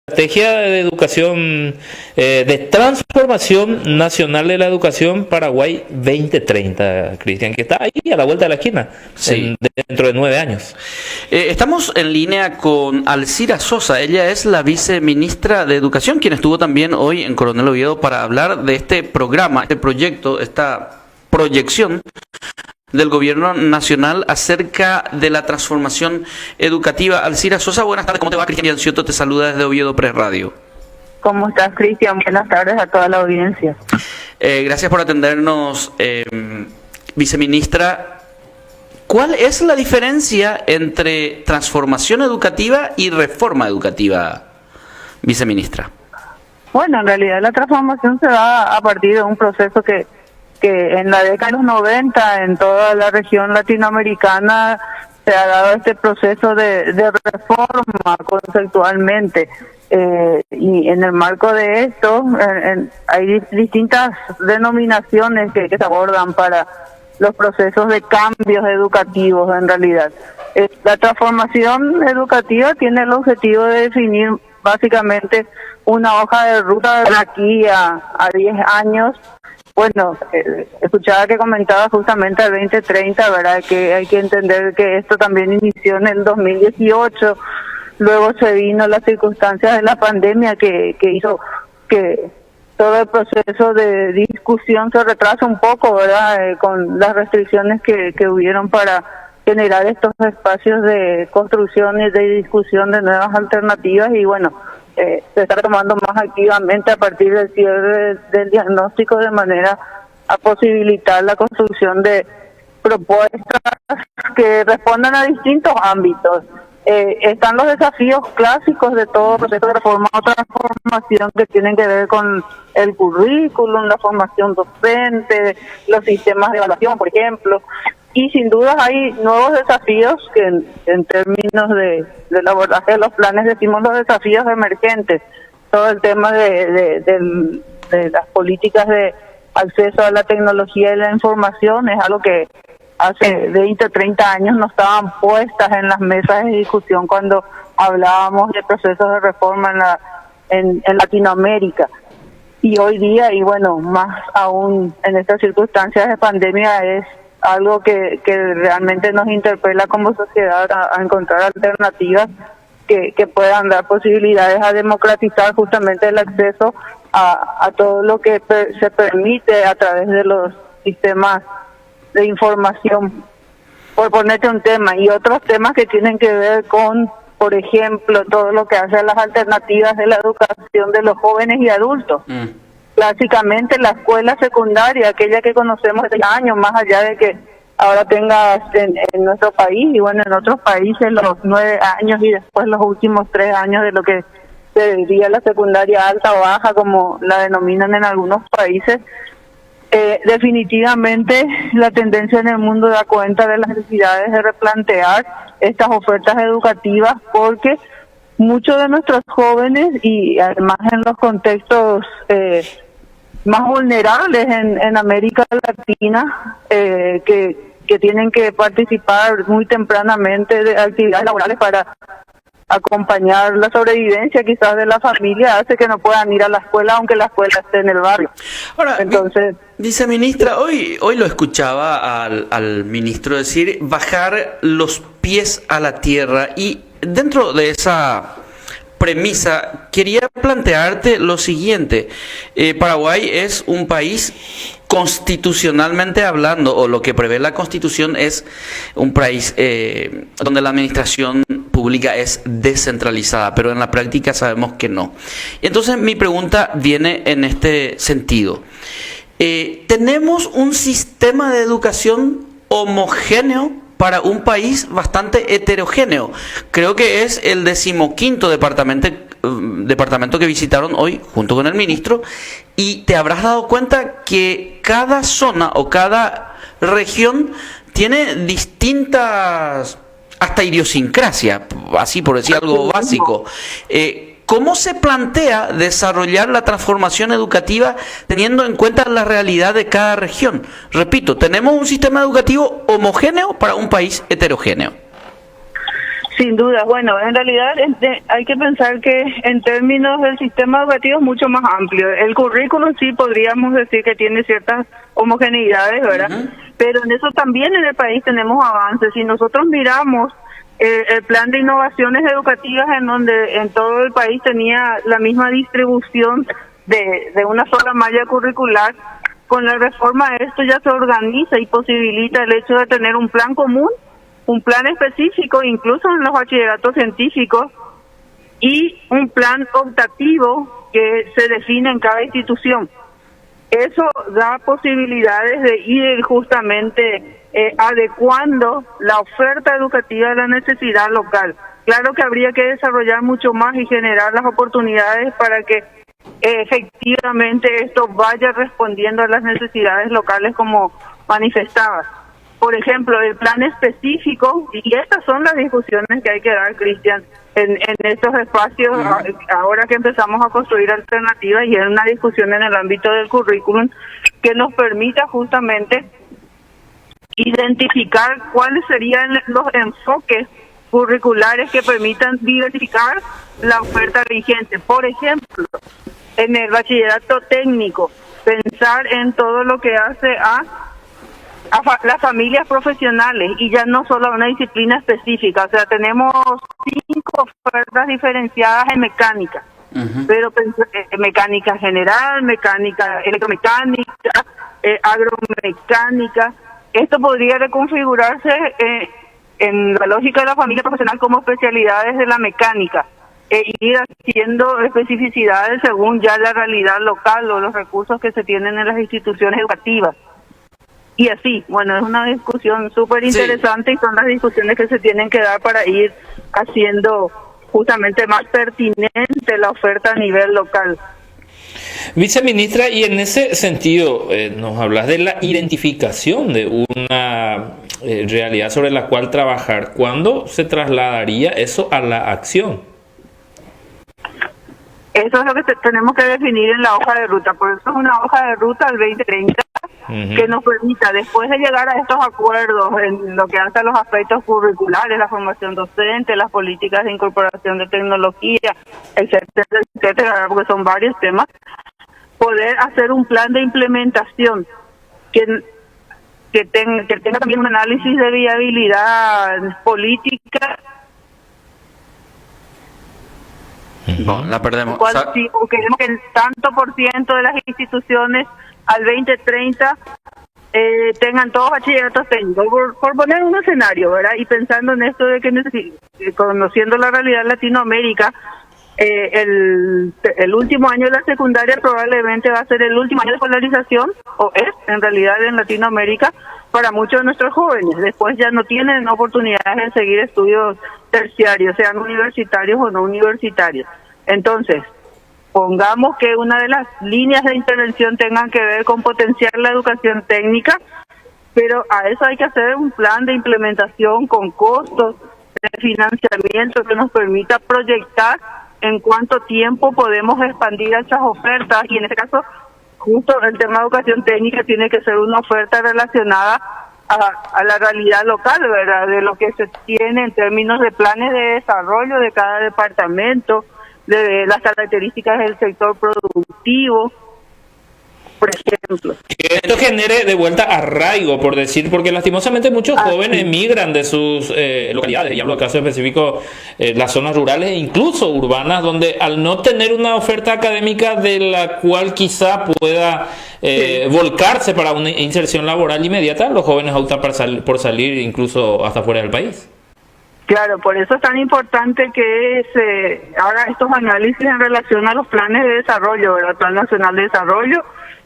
estrategia de educación, de transformación nacional de la educación Paraguay 2030, Cristian, que está ahí a la vuelta de la esquina, Sí. dentro de 9 años. Estamos en línea con Alcira Sosa. Ella es la viceministra de Educación, quien estuvo también hoy en Coronel Oviedo para hablar de este programa, este proyecto, esta proyección del gobierno nacional acerca de la transformación educativa. Alcira Sosa, buenas tardes. ¿Cómo te va? Cristian Yancioto te saluda desde Oviedo Press Radio. ¿Cómo estás, Cristian? Buenas tardes a toda la audiencia. Gracias por atendernos, viceministra. ¿Cuál es la diferencia entre transformación educativa y reforma educativa, viceministra? Bueno, en realidad la transformación se da a partir de un proceso que en la década de los 90 en toda la región latinoamericana se ha dado este proceso de reforma conceptualmente. Y en el marco de esto hay distintas denominaciones que se abordan para los procesos de cambios educativos en realidad. La transformación educativa tiene el objetivo de definir básicamente una hoja de ruta de aquí a 10 años. Bueno, escuchaba que comentaba justamente el 2030, ¿verdad? Que hay que entender que esto también inició en el 2018, luego se vino las circunstancias de la pandemia que hizo que todo el proceso de discusión se retrasa un poco, ¿verdad? Con las restricciones que hubieron para generar estos espacios de construcción y de discusión de nuevas alternativas y bueno, se está tomando más activamente a partir del cierre del diagnóstico de manera a posibilitar la construcción de propuestas que respondan a distintos ámbitos. Están los desafíos clásicos de todo proceso de reforma o transformación que tienen que ver con el currículum, la formación docente, los sistemas de evaluación, por ejemplo. Y sin duda hay nuevos desafíos que en términos del abordaje de los planes decimos los desafíos emergentes. Todo el tema de las políticas de acceso a la tecnología y la información es algo que hace 20 o 30 años no estaban puestas en las mesas de discusión cuando hablábamos de procesos de reforma en Latinoamérica. Y hoy día, y bueno, más aún en estas circunstancias de pandemia, es algo que realmente nos interpela como sociedad a encontrar alternativas que puedan dar posibilidades a democratizar justamente el acceso a todo lo que se permite a través de los sistemas de información, por ponerte un tema, y otros temas que tienen que ver con, por ejemplo, todo lo que hace a las alternativas de la educación de los jóvenes y adultos. Clásicamente la escuela secundaria, aquella que conocemos desde años, más allá de que ahora tenga en nuestro país y bueno, en otros países los 9 años y después los últimos 3 años de lo que se diría la secundaria alta o baja, como la denominan en algunos países. Definitivamente la tendencia en el mundo da cuenta de las necesidades de replantear estas ofertas educativas porque muchos de nuestros jóvenes y además en los contextos más vulnerables en América Latina que tienen que participar muy tempranamente de actividades laborales para acompañar la sobrevivencia quizás de la familia hace que no puedan ir a la escuela aunque la escuela esté en el barrio. Ahora, entonces, viceministra, hoy lo escuchaba al ministro decir bajar los pies a la tierra y dentro de esa premisa quería plantearte lo siguiente. Paraguay es un país constitucionalmente hablando, o lo que prevé la Constitución es un país donde la administración pública es descentralizada, pero en la práctica sabemos que no. Entonces mi pregunta viene en este sentido. ¿Tenemos un sistema de educación homogéneo para un país bastante heterogéneo? Creo que es el 15º departamento que visitaron hoy junto con el ministro, y te habrás dado cuenta que cada zona o cada región tiene distintas, hasta idiosincrasia, así por decir algo básico. ¿Cómo se plantea desarrollar la transformación educativa teniendo en cuenta la realidad de cada región? Repito, tenemos un sistema educativo homogéneo para un país heterogéneo. Sin duda, bueno, en realidad hay que pensar que en términos del sistema educativo es mucho más amplio. El currículum sí podríamos decir que tiene ciertas homogeneidades, ¿verdad? Pero en eso también en el país tenemos avances. Si nosotros miramos el plan de innovaciones educativas en donde en todo el país tenía la misma distribución de una sola malla curricular, con la reforma esto ya se organiza y posibilita el hecho de tener un plan común, un plan específico, incluso en los bachilleratos científicos, y un plan optativo que se define en cada institución. Eso da posibilidades de ir justamente adecuando la oferta educativa a la necesidad local. Claro que habría que desarrollar mucho más y generar las oportunidades para que efectivamente esto vaya respondiendo a las necesidades locales como manifestabas. Por ejemplo, el plan específico, y estas son las discusiones que hay que dar, Cristian, en estos espacios, ahora que empezamos a construir alternativas, y es una discusión en el ámbito del currículum que nos permita justamente identificar cuáles serían los enfoques curriculares que permitan diversificar la oferta vigente. Por ejemplo, en el bachillerato técnico, pensar en todo lo que hace a las familias profesionales y ya no solo una disciplina específica. O sea, tenemos 5 ofertas diferenciadas en mecánica, pero mecánica general, mecánica electromecánica, agromecánica. Esto podría reconfigurarse en la lógica de la familia profesional como especialidades de la mecánica, ir haciendo especificidades según ya la realidad local o los recursos que se tienen en las instituciones educativas. Y así, bueno, es una discusión súper interesante, y son las discusiones que se tienen que dar para ir haciendo justamente más pertinente la oferta a nivel local. Viceministra, y en ese sentido, nos hablas de la identificación de una realidad sobre la cual trabajar. ¿Cuándo se trasladaría eso a la acción? Eso es lo que tenemos que definir en la hoja de ruta. Por eso es una hoja de ruta al 2030 que nos permita, después de llegar a estos acuerdos en lo que hace a los aspectos curriculares, la formación docente, las políticas de incorporación de tecnología, etcétera, etcétera, porque son varios temas, poder hacer un plan de implementación que tenga también un análisis de viabilidad política. No, la perdemos. Si queremos que el tanto por ciento de las instituciones al 2030 tengan todos bachilleratos técnicos, por poner un escenario, ¿verdad? Y pensando en esto de que conociendo la realidad de Latinoamérica, el último año de la secundaria probablemente va a ser el último año de escolarización, o es en realidad en Latinoamérica, para muchos de nuestros jóvenes. Después ya no tienen oportunidades de seguir estudios terciarios, sean universitarios o no universitarios. Entonces, pongamos que una de las líneas de intervención tengan que ver con potenciar la educación técnica, pero a eso hay que hacer un plan de implementación con costos de financiamiento que nos permita proyectar en cuánto tiempo podemos expandir esas ofertas, y en este caso justo el tema de educación técnica tiene que ser una oferta relacionada a la realidad local, ¿verdad? De lo que se tiene en términos de planes de desarrollo de cada departamento, de las características del sector productivo, por ejemplo. Que esto genere de vuelta arraigo, por decir, porque lastimosamente muchos jóvenes emigran de sus localidades, y hablo de casos específicos, las zonas rurales e incluso urbanas, donde al no tener una oferta académica de la cual quizá pueda volcarse para una inserción laboral inmediata, los jóvenes optan por salir incluso hasta fuera del país. Claro, por eso es tan importante que se haga estos análisis en relación a los planes de desarrollo, ¿verdad? El Plan Nacional de Desarrollo,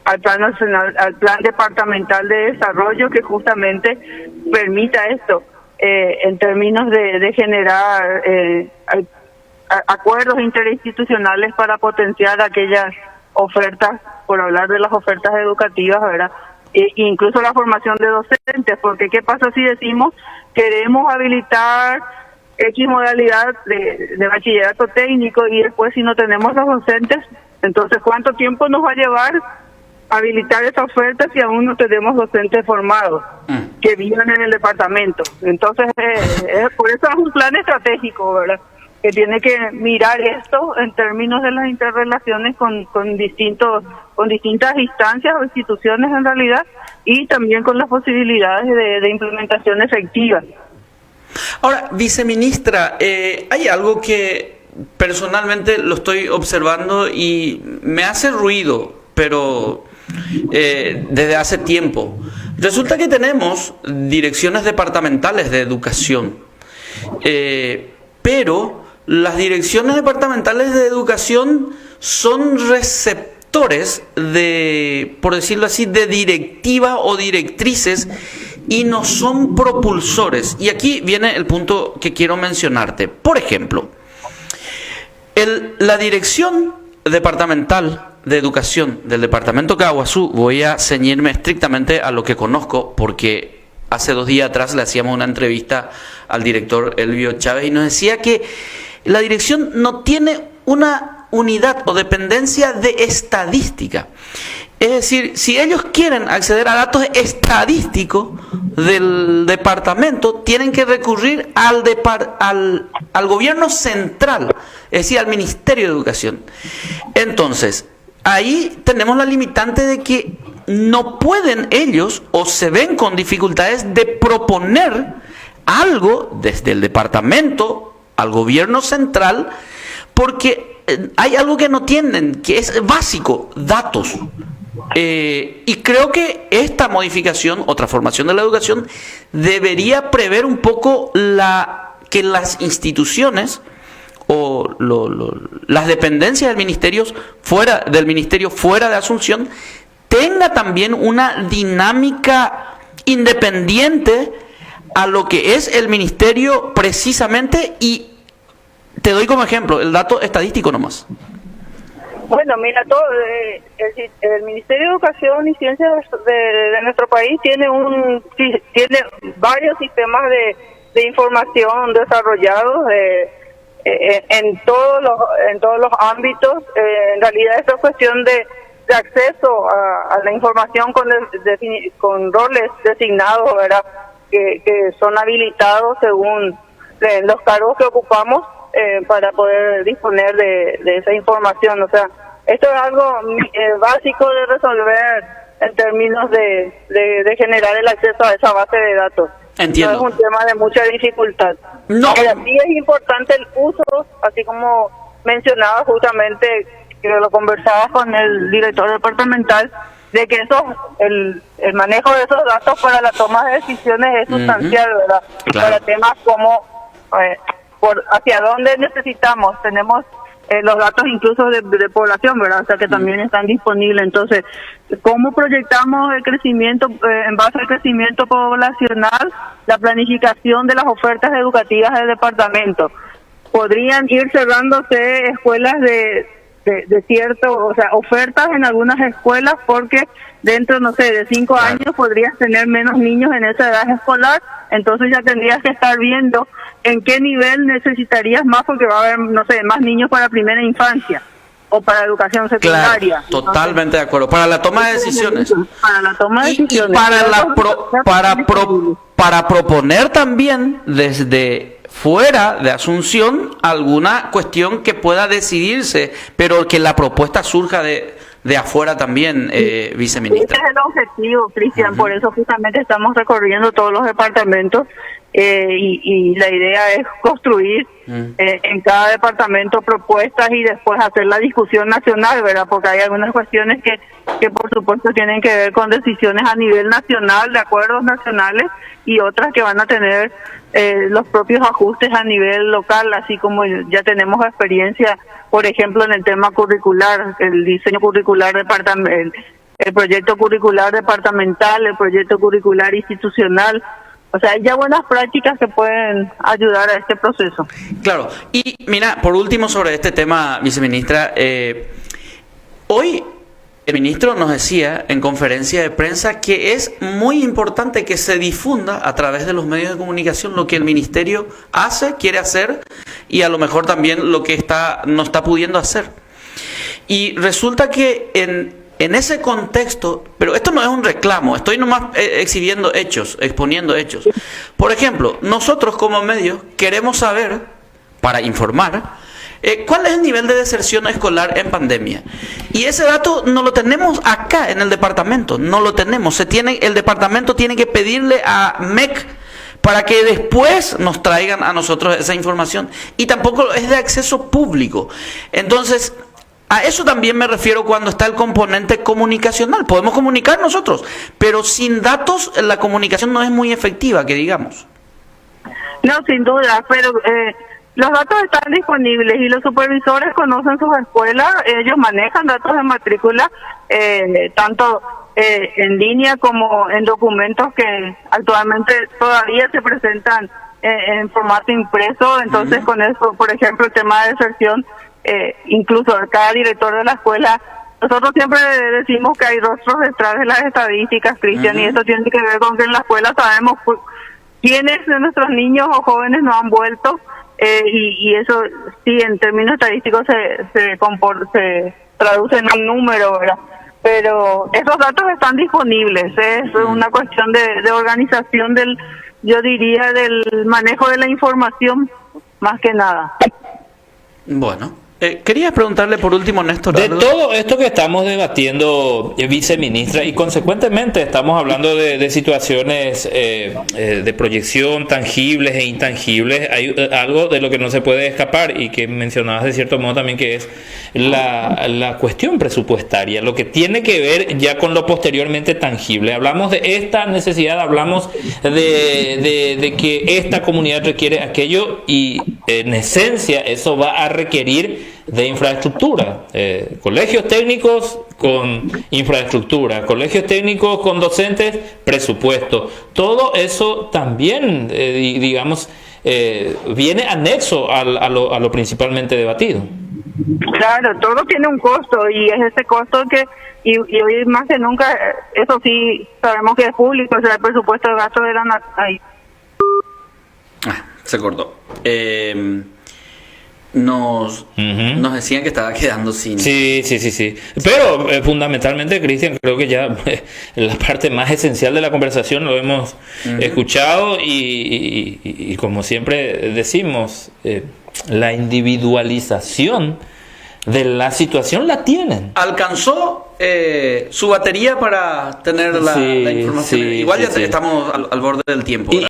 al Plan Nacional, al Plan Departamental de Desarrollo, que justamente permita esto en términos de generar acuerdos interinstitucionales para potenciar aquellas ofertas, por hablar de las ofertas educativas, ¿verdad? Incluso la formación de docentes, porque ¿qué pasa si decimos queremos habilitar X modalidad de bachillerato técnico y después si no tenemos los docentes, entonces cuánto tiempo nos va a llevar habilitar esa oferta si aún no tenemos docentes formados? que vivan en el departamento. Entonces, por eso es un plan estratégico, ¿verdad? Que tiene que mirar esto en términos de las interrelaciones con distintas instancias o instituciones en realidad, y también con las posibilidades de implementación efectiva. Ahora, viceministra, hay algo que personalmente lo estoy observando y me hace ruido, pero desde hace tiempo. Resulta que tenemos direcciones departamentales de educación, pero las direcciones departamentales de educación son receptores de, por decirlo así, de directivas o directrices, y no son propulsores. Y aquí viene el punto que quiero mencionarte. Por ejemplo, la dirección departamental de educación del departamento Caaguazú, voy a ceñirme estrictamente a lo que conozco, porque hace 2 días atrás le hacíamos una entrevista al director Elvio Chávez y nos decía que la dirección no tiene una unidad o dependencia de estadística. Es decir, si ellos quieren acceder a datos estadísticos del departamento, tienen que recurrir al gobierno central, es decir, al Ministerio de Educación. Entonces, ahí tenemos la limitante de que no pueden ellos, o se ven con dificultades de proponer algo desde el departamento al gobierno central, porque hay algo que no tienen, que es básico: datos. Y creo que esta modificación o transformación de la educación debería prever un poco que las instituciones o las dependencias del ministerio fuera de Asunción tenga también una dinámica independiente a lo que es el ministerio precisamente. Y te doy como ejemplo el dato estadístico nomás. Bueno, mira, el Ministerio de Educación y Ciencias de nuestro país tiene varios sistemas de información desarrollados en todos los ámbitos. En realidad esto es cuestión de acceso a la información con roles designados, ¿verdad? Que son habilitados según los cargos que ocupamos, para poder disponer de esa información. O sea, esto es algo básico de resolver en términos de generar el acceso a esa base de datos. Entiendo. No es un tema de mucha dificultad. No. Ahora, sí es importante el uso, así como mencionaba justamente, que lo conversaba con el director departamental, de que el manejo de esos datos para la toma de decisiones es sustancial, ¿verdad? Claro. Para temas como hacia dónde necesitamos. Tenemos los datos incluso de población, ¿verdad? O sea, que también están disponibles. Entonces, ¿cómo proyectamos el crecimiento en base al crecimiento poblacional? La planificación de las ofertas educativas del departamento. Podrían ir cerrándose escuelas de cierto, o sea, ofertas en algunas escuelas, porque dentro, no sé, de 5 años podrías tener menos niños en esa edad escolar. Entonces ya tendrías que estar viendo en qué nivel necesitarías más, porque va a haber, no sé, más niños para primera infancia o para educación secundaria. Claro, totalmente de acuerdo. Para la toma de decisiones. Para la toma de decisiones. Y para proponer también desde fuera de Asunción alguna cuestión que pueda decidirse, pero que la propuesta surja de afuera también, viceministra. Ese es el objetivo, Cristian. Por eso justamente estamos recorriendo todos los departamentos, y la idea es construir en cada departamento propuestas y después hacer la discusión nacional, ¿verdad? Porque hay algunas cuestiones que por supuesto tienen que ver con decisiones a nivel nacional, de acuerdos nacionales, y otras que van a tener los propios ajustes a nivel local, así como ya tenemos experiencia, por ejemplo, en el tema curricular, el diseño curricular departamental, el proyecto curricular departamental, el proyecto curricular institucional. O sea, hay ya buenas prácticas que pueden ayudar a este proceso. Claro. Y mira, por último sobre este tema, viceministra, hoy el ministro nos decía en conferencia de prensa que es muy importante que se difunda a través de los medios de comunicación lo que el ministerio hace, quiere hacer, y a lo mejor también lo que no está pudiendo hacer. Y resulta que En ese contexto, pero esto no es un reclamo, estoy nomás exhibiendo hechos, exponiendo hechos. Por ejemplo, nosotros como medios queremos saber, para informar, cuál es el nivel de deserción escolar en pandemia. Y ese dato no lo tenemos acá en el departamento, no lo tenemos. El departamento tiene que pedirle a MEC para que después nos traigan a nosotros esa información. Y tampoco es de acceso público. Entonces, a eso también me refiero cuando está el componente comunicacional. Podemos comunicar nosotros, pero sin datos la comunicación no es muy efectiva, que digamos. No, sin duda, pero los datos están disponibles y los supervisores conocen sus escuelas, ellos manejan datos de matrícula, tanto en línea como en documentos que actualmente todavía se presentan en formato impreso. Entonces, con eso, por ejemplo, el tema de deserción, incluso cada director de la escuela, nosotros siempre decimos que hay rostros detrás de las estadísticas, Cristian, y eso tiene que ver con que en la escuela sabemos quiénes de nuestros niños o jóvenes no han vuelto, y eso sí, en términos estadísticos se traduce en un número, ¿verdad? Pero esos datos están disponibles, es una cuestión de organización yo diría, del manejo de la información, más que nada. Bueno. Quería preguntarle por último, Néstor. De todo esto que estamos debatiendo, viceministra, y consecuentemente estamos hablando de situaciones de proyección tangibles e intangibles, hay algo de lo que no se puede escapar y que mencionabas de cierto modo también, que es la cuestión presupuestaria, lo que tiene que ver ya con lo posteriormente tangible. Hablamos de esta necesidad, hablamos de que esta comunidad requiere aquello, y en esencia eso va a requerir de infraestructura, colegios técnicos con infraestructura, colegios técnicos con docentes, presupuesto. Todo eso también, digamos, viene anexo a lo principalmente debatido. Claro, todo tiene un costo, y es ese costo que, y hoy más que nunca, eso sí sabemos que es público, o sea, el presupuesto de gasto de la nación. Se cortó. Nos decían que estaba quedando sin... Sí. Pero fundamentalmente, Cristian, creo que ya la parte más esencial de la conversación lo hemos escuchado, y como siempre decimos, la individualización de la situación la tienen. Alcanzó su batería para tener la información. Igual ya estamos al borde del tiempo.